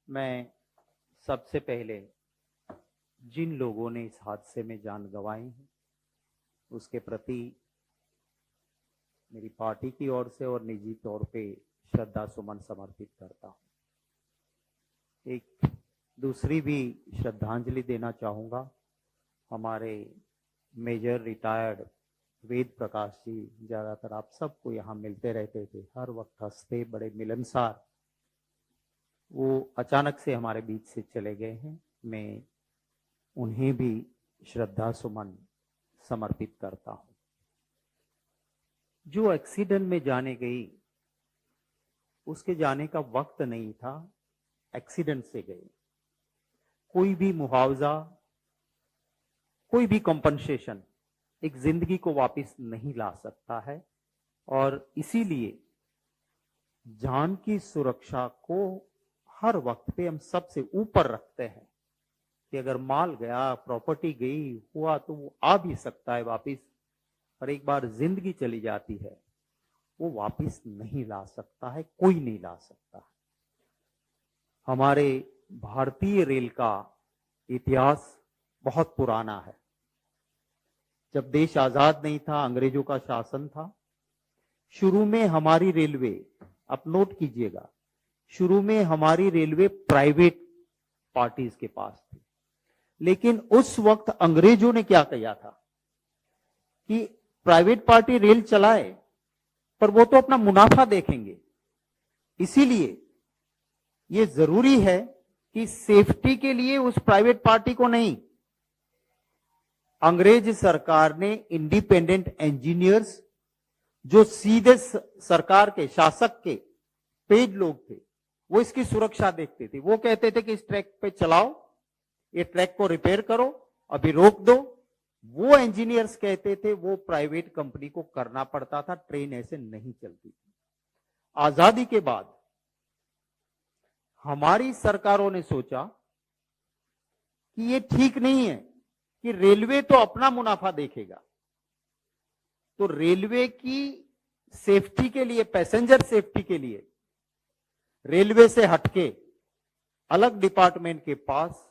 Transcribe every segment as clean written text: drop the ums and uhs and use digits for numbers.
मैं सबसे पहले जिन लोगों ने इस हादसे में जान गंवाई है उसके प्रति मेरी पार्टी की ओर से और निजी तौर पे श्रद्धा सुमन समर्पित करता हूं। एक दूसरी भी श्रद्धांजलि देना चाहूंगा हमारे मेजर रिटायर्ड वेद प्रकाश जी। ज्यादातर आप सबको यहाँ मिलते रहते थे, हर वक्त हंसते, बड़े मिलनसार। वो अचानक से हमारे बीच से चले गए हैं। मैं उन्हें भी श्रद्धा सुमन समर्पित करता हूं। जो एक्सीडेंट में जाने गई उसके जाने का वक्त नहीं था, एक्सीडेंट से गए। कोई भी मुआवजा, कोई भी कॉम्पनसेशन एक जिंदगी को वापस नहीं ला सकता है और इसीलिए जान की सुरक्षा को हर वक्त पे हम सबसे ऊपर रखते हैं कि अगर माल गया, प्रॉपर्टी गई, हुआ तो वो आ भी सकता है वापस, पर एक बार जिंदगी चली जाती है वो वापस नहीं ला सकता है, कोई नहीं ला सकता है। हमारे भारतीय रेल का इतिहास बहुत पुराना है। जब देश आजाद नहीं था, अंग्रेजों का शासन था, शुरू में हमारी रेलवे, आप नोट कीजिएगा, शुरू में हमारी रेलवे प्राइवेट पार्टीज के पास थी। लेकिन उस वक्त अंग्रेजों ने क्या किया था कि प्राइवेट पार्टी रेल चलाए पर वो तो अपना मुनाफा देखेंगे। इसीलिए ये जरूरी है कि सेफ्टी के लिए उस प्राइवेट पार्टी को नहीं, अंग्रेज सरकार ने इंडिपेंडेंट इंजीनियर्स, जो सीधे सरकार के, शासक के पेड लोग थे, वो इसकी सुरक्षा देखते थे। वो कहते थे कि इस ट्रैक पे चलाओ, ये ट्रैक को रिपेयर करो, अभी रोक दो। वो इंजीनियर्स कहते थे, वो प्राइवेट कंपनी को करना पड़ता था, ट्रेन ऐसे नहीं चलती थी। आजादी के बाद हमारी सरकारों ने सोचा कि ये ठीक नहीं है कि रेलवे तो अपना मुनाफा देखेगा, तो रेलवे की सेफ्टी के लिए, पैसेंजर सेफ्टी के लिए रेलवे से हटके अलग डिपार्टमेंट के पास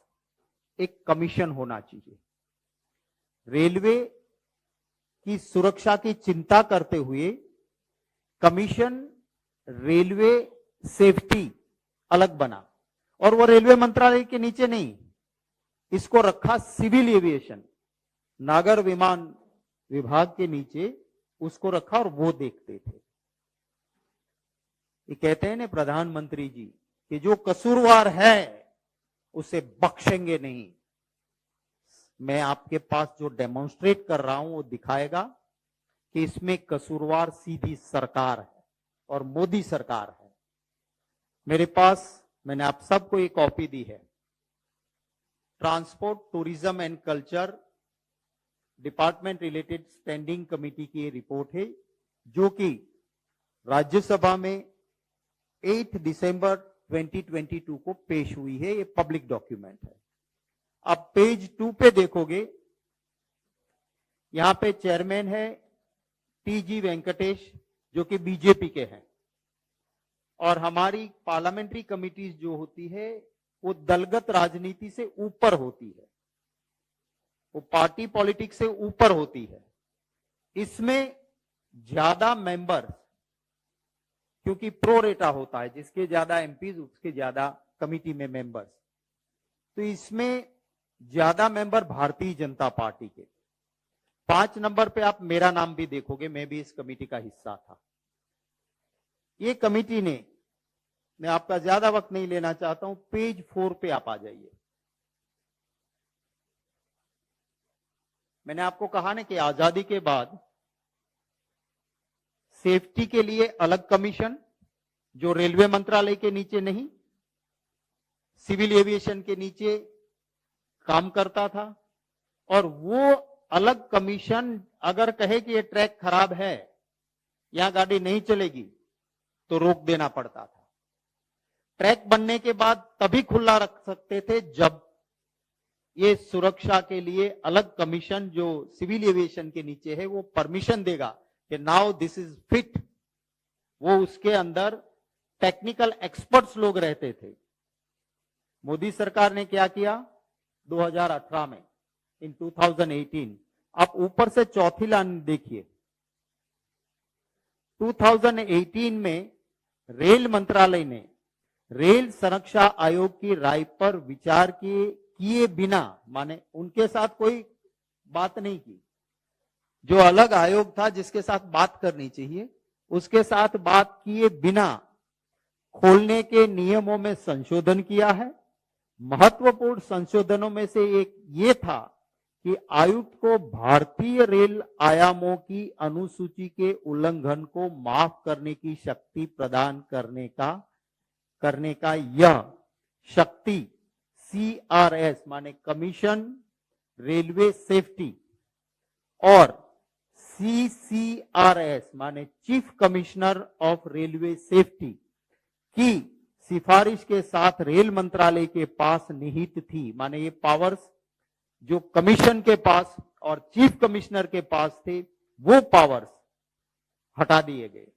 एक कमीशन होना चाहिए। रेलवे की सुरक्षा की चिंता करते हुए कमीशन रेलवे सेफ्टी अलग बना, और वो रेलवे मंत्रालय के नीचे नहीं, इसको रखा सिविल एविएशन, नागर विमान विभाग के नीचे उसको रखा और वो देखते थे। ये कहते हैं ना प्रधानमंत्री जी कि जो कसूरवार है उसे बख्शेंगे नहीं। मैं आपके पास जो डेमोन्स्ट्रेट कर रहा हूं वो दिखाएगा कि इसमें कसूरवार सीधी सरकार है और मोदी सरकार है। मेरे पास, मैंने आप सबको एक कॉपी दी है, transport, tourism and culture department related standing committee की रिपोर्ट है, जो कि राज्यसभा में 8 दिसंबर 2022 को पेश हुई है। ये पब्लिक डॉक्यूमेंट है। अब पेज 2 पे देखोगे, यहां पे चेयरमैन है टी.जी. वेंकटेश, जो कि बीजेपी के हैं, और हमारी पार्लियामेंट्री कमिटीज जो होती है वो दलगत राजनीति से ऊपर होती है, वो पार्टी पॉलिटिक्स से ऊपर होती है। इसमें ज्यादा मेंबर, क्योंकि प्रो रेटा होता है, जिसके ज्यादा एमपीज उसके ज्यादा कमिटी में मेंबर्स, तो इसमें ज्यादा मेंबर भारतीय जनता पार्टी के। 5 नंबर पे आप मेरा नाम भी देखोगे, मैं भी इस कमेटी का हिस्सा था। ये कमेटी ने, मैं आपका ज्यादा वक्त नहीं लेना चाहता हूं, पेज 4 पे आप आ जाइए। मैंने आपको कहा ना कि आजादी के बाद सेफ्टी के लिए अलग कमीशन, जो रेलवे मंत्रालय के नीचे नहीं, सिविल एविएशन के नीचे काम करता था, और वो अलग कमीशन अगर कहे कि ये ट्रैक खराब है, यहां गाड़ी नहीं चलेगी, तो रोक देना पड़ता था। ट्रैक बनने के बाद तभी खुला रख सकते थे जब ये सुरक्षा के लिए अलग कमीशन, जो सिविल एविएशन के नीचे है, वो परमिशन देगा कि नाउ दिस इज फिट। वो उसके अंदर टेक्निकल एक्सपर्ट्स लोग रहते थे, मोदी सरकार ने क्या किया 2018 में, इन 2018, आप ऊपर से चौथी लाइन देखिए। 2018 में रेल मंत्रालय ने रेल संरक्षा आयोग की राय पर विचार किए बिना, माने उनके साथ कोई बात नहीं की, जो अलग आयोग था जिसके साथ बात करनी चाहिए उसके साथ बात किए बिना खोलने के नियमों में संशोधन किया है। महत्वपूर्ण संशोधनों में से एक ये था कि आयुक्त को भारतीय रेल आयामों की अनुसूची के उल्लंघन को माफ करने की शक्ति प्रदान करने का यह शक्ति CRS माने कमीशन रेलवे सेफ्टी और CCRS माने chief commissioner of railway safety की सिफारिश के साथ रेल मंत्रालय के पास निहित थी। माने ये पावर्स जो कमीशन के पास और चीफ कमिश्नर के पास थे वो पावर्स हटा दिए गए।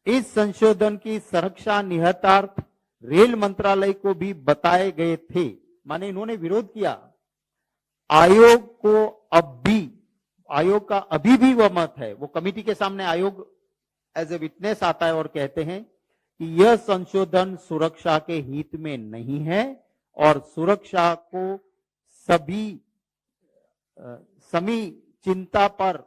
इस संशोधन की संरक्षा निहितार्थ रेल मंत्रालय को भी बताए गए थे, माने इन्होंने विरोध किया। आयोग का अभी भी वह मत है, वो कमिटी के सामने आयोग एज ए विटनेस आता है और कहते हैं कि यह संशोधन सुरक्षा के हित में नहीं है और सुरक्षा को समी चिंता पर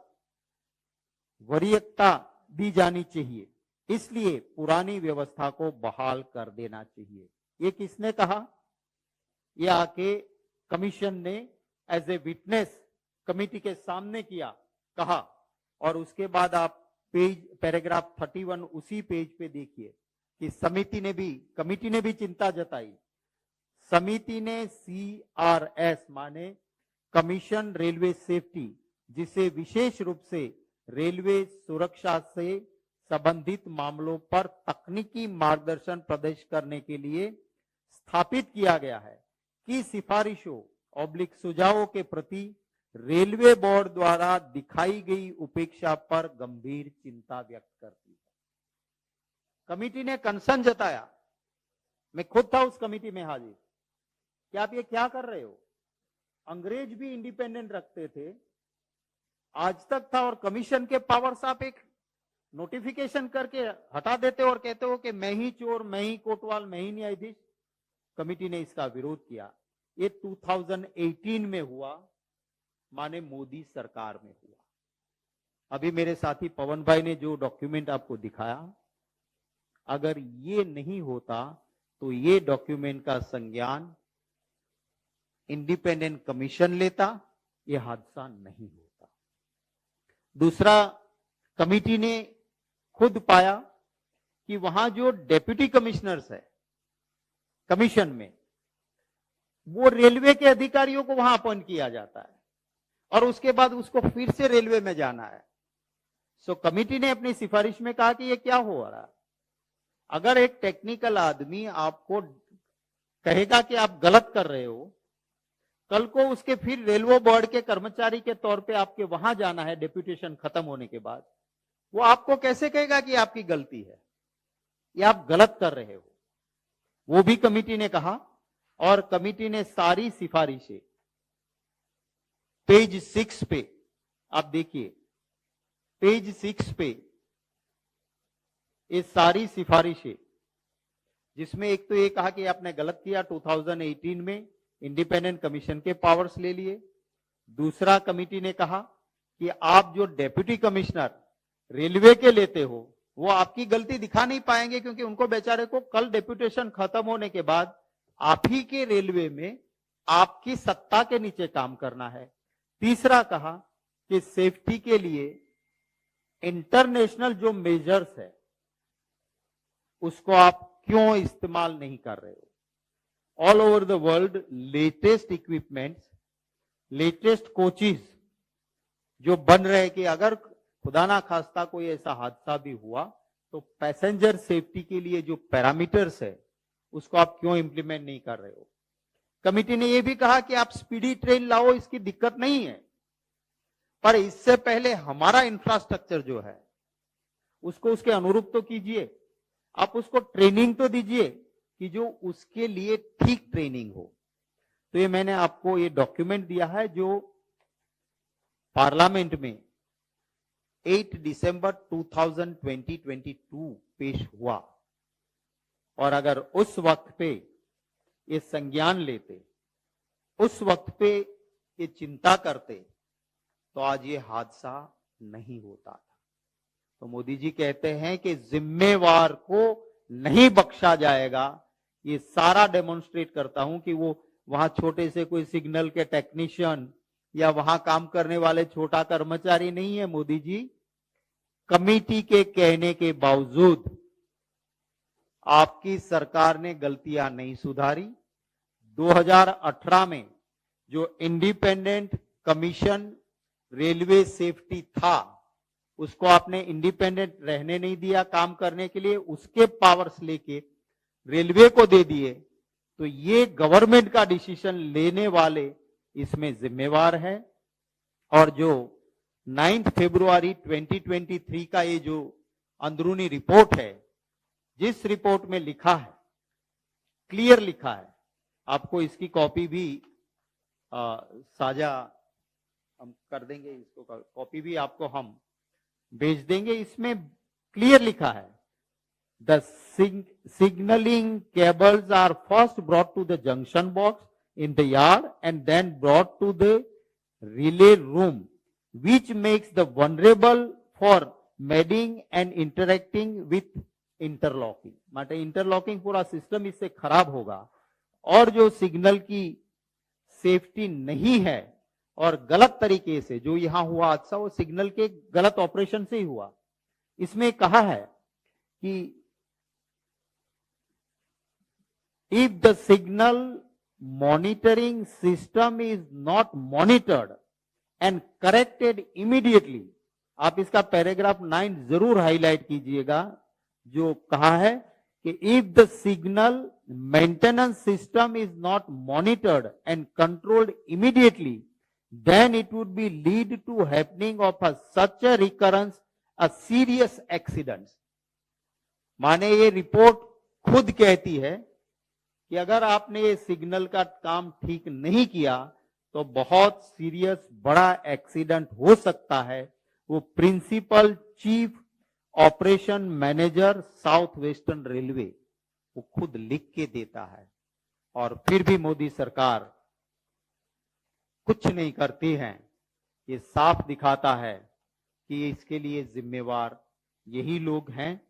वरीयता दी जानी चाहिए, इसलिए पुरानी व्यवस्था को बहाल कर देना चाहिए। ये किसने कहा? ये आके कमीशन ने एज ए विटनेस कमिटी के सामने कहा। और उसके बाद आप पैराग्राफ 31 उसी पेज पे देखिए कि कमिटी ने भी चिंता जताई। समिति ने CRS माने कमीशन रेलवे सेफ्टी, जिसे विशेष रूप से रेलवे सुरक्षा से संबंधित मामलों पर तकनीकी मार्गदर्शन प्रदान करने के लिए स्थापित किया गया है, की सिफारिशों सुझावों के प्रति रेलवे बोर्ड द्वारा दिखाई गई उपेक्षा पर गंभीर चिंता व्यक्त करती है। कमिटी ने कंसर्न जताया, मैं खुद था उस कमिटी में हाजिर, कि आप ये क्या कर रहे हो? अंग्रेज भी इंडिपेंडेंट रखते थे, आज तक था, और कमीशन के पावर्स आप एक नोटिफिकेशन करके हटा देते हो और कहते हो कि मैं ही चोर, मैं ही कोतवाल, मैं ही न्यायाधीश। कमिटी ने इसका विरोध किया। ये 2018 में हुआ, माने मोदी सरकार में हुआ। अभी मेरे साथी पवन भाई ने जो डॉक्यूमेंट आपको दिखाया, अगर ये नहीं होता तो ये डॉक्यूमेंट का संज्ञान इंडिपेंडेंट कमीशन लेता, ये हादसा नहीं होता। दूसरा, कमिटी ने खुद पाया कि वहां जो डेप्यूटी कमिश्नर्स है कमीशन में, वो रेलवे के अधिकारियों को वहां अपॉइंट किया जाता है और उसके बाद उसको फिर से रेलवे में जाना है। सो कमिटी ने अपनी सिफारिश में कहा कि ये क्या हो रहा है? अगर एक टेक्निकल आदमी आपको कहेगा कि आप गलत कर रहे हो, कल को उसके फिर रेलवे बोर्ड के कर्मचारी के तौर पे आपके वहां जाना है डेप्यूटेशन खत्म होने के बाद, वो आपको कैसे कहेगा कि आपकी गलती है या आप गलत कर रहे हो? वो भी कमिटी ने कहा। और कमिटी ने सारी सिफारिशें पेज 6 पे आप देखिए, पेज 6 पे ये सारी सिफारिशें, जिसमें एक तो ये कहा कि आपने गलत किया, 2018 में इंडिपेंडेंट कमीशन के पावर्स ले लिए। दूसरा, कमिटी ने कहा कि आप जो डेप्यूटी कमिश्नर रेलवे के लेते हो वो आपकी गलती दिखा नहीं पाएंगे, क्योंकि उनको बेचारे को कल डेप्यूटेशन खत्म होने के बाद आप ही के रेलवे में आपकी सत्ता के नीचे काम करना है। तीसरा, कहा कि सेफ्टी के लिए इंटरनेशनल जो मेजर्स है उसको आप क्यों इस्तेमाल नहीं कर रहे हो? All over the world latest equipments, latest coaches जो बन रहे हैं कि अगर खुदा ना खास्ता कोई ऐसा हादसा भी हुआ तो पैसेंजर सेफ्टी के लिए जो पैरामीटर्स है उसको आप क्यों इंप्लीमेंट नहीं कर रहे हो? कमिटी ने यह भी कहा कि आप स्पीडी ट्रेन लाओ, इसकी दिक्कत नहीं है, पर इससे पहले हमारा इंफ्रास्ट्रक्चर जो है उसको उसके अनुरूप तो कीजिए, आप उसको ट्रेनिंग तो दीजिए, कि जो उसके लिए ठीक ट्रेनिंग हो। तो ये मैंने आपको ये डॉक्यूमेंट दिया है जो पार्लियामेंट में 8 दिसंबर 2022 पेश हुआ, और अगर उस वक्त पे ये संज्ञान लेते, उस वक्त पे ये चिंता करते, तो आज ये हादसा नहीं होता था। तो मोदी जी कहते हैं कि जिम्मेवार को नहीं बख्शा जाएगा। ये सारा डेमोन्स्ट्रेट करता हूं कि वो वहां छोटे से कोई सिग्नल के टेक्नीशियन या वहां काम करने वाले छोटा कर्मचारी नहीं है। मोदी जी कमेटी के कहने के बावजूद आपकी सरकार ने गलतियां नहीं सुधारी। 2018 में जो इंडिपेंडेंट कमीशन रेलवे सेफ्टी था, उसको आपने इंडिपेंडेंट रहने नहीं दिया काम करने के लिए, उसके पावर्स लेके रेलवे को दे दिए। तो ये गवर्नमेंट का डिसीजन लेने वाले इसमें जिम्मेवार है। और जो 9 फरवरी 2023 का ये जो अंदरूनी रिपोर्ट है, जिस रिपोर्ट में लिखा है, क्लियर लिखा है, आपको इसकी कॉपी भी साझा हम कर देंगे, इसको कॉपी भी आपको हम भेज देंगे। इसमें क्लियर लिखा है, the signaling cables are first brought to the junction box in the yard and then brought to the relay room, which makes the vulnerable for meddling and interacting with interlocking। माटे interlocking पूरा system इससे खराब होगा, और जो signal की safety नहीं है और गलत तरीके से जो यहां हुआ हादसा, वो सिग्नल के गलत ऑपरेशन से ही हुआ। इसमें कहा है कि if the signal monitoring system is not monitored and corrected immediately, आप इसका पैराग्राफ 9 जरूर हाईलाइट कीजिएगा, जो कहा है कि if the signal maintenance system is not monitored and controlled immediately, then it would be lead to happening of such a recurrence, a serious accidents। माने ये रिपोर्ट खुद कहती है कि अगर आपने ये सिग्नल का काम ठीक नहीं किया तो बहुत सीरियस बड़ा एक्सीडेंट हो सकता है। वो principal chief operation manager south western railway वो खुद लिख के देता है, और फिर भी मोदी सरकार कुछ नहीं करती है। ये साफ दिखाता है कि इसके लिए जिम्मेवार यही लोग हैं